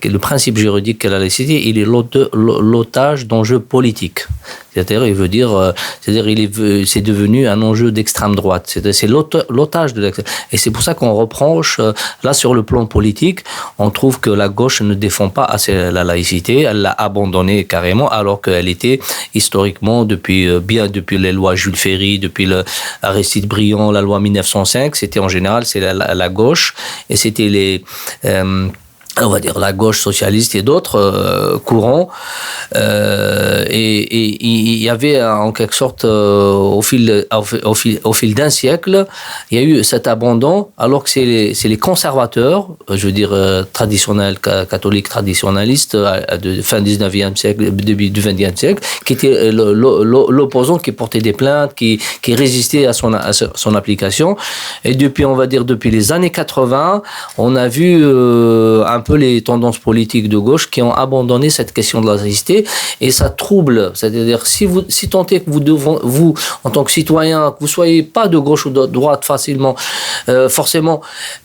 Le principe juridique qu'est la laïcité, il est l'otage d'enjeux politiques. C'est-à-dire, c'est devenu un enjeu d'extrême droite. C'est l'otage de l'extrême. Et c'est pour ça qu'on reproche, là, sur le plan politique, on trouve que la gauche ne défend pas assez la laïcité. Elle l'a abandonnée carrément, alors qu'elle était historiquement, depuis les lois Jules Ferry, depuis Aristide Briand, la loi 1905, c'était en général, c'est la gauche, et c'était on va dire la gauche socialiste et d'autres courants, et il y avait en quelque sorte au fil d'un siècle, il y a eu cet abandon, alors que c'est les conservateurs, je veux dire traditionnels, catholiques traditionnalistes de fin 19e siècle, début du 20e siècle, qui étaient l'opposant, qui portait des plaintes, qui résistait à son application. Et depuis les années 80, on a vu un peu les tendances politiques de gauche qui ont abandonné cette question de la laïcité, et ça trouble. C'est-à-dire, si tant est que vous, en tant que citoyen, que vous soyez pas de gauche ou de droite forcément,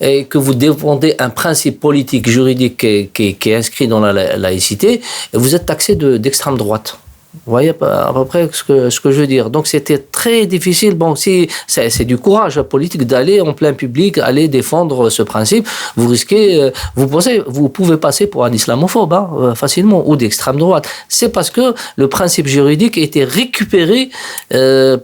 et que vous défendez un principe politique, juridique qui est inscrit dans la laïcité, vous êtes taxé d'extrême droite. Vous voyez à peu près ce que je veux dire. Donc c'était très difficile. Bon, c'est du courage politique d'aller en plein public, aller défendre ce principe. Vous risquez, vous pouvez passer pour un islamophobe facilement, ou d'extrême droite. C'est parce que le principe juridique a été récupéré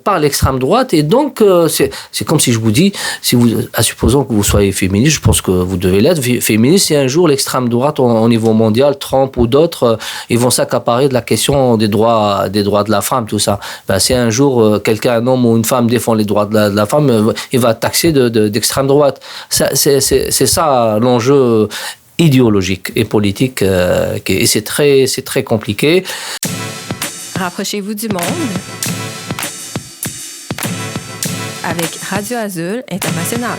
par l'extrême droite, et donc c'est comme si je vous dis, supposons que vous soyez féministe, je pense que vous devez l'être féministe, si un jour l'extrême droite au niveau mondial, Trump ou d'autres, ils vont s'accaparer de la question des droits de la femme, tout ça. Si un jour un homme ou une femme défend les droits de la femme, il va taxer d'extrême droite. C'est ça l'enjeu idéologique et politique, et c'est très compliqué. Rapprochez-vous du monde avec Radio Azul International.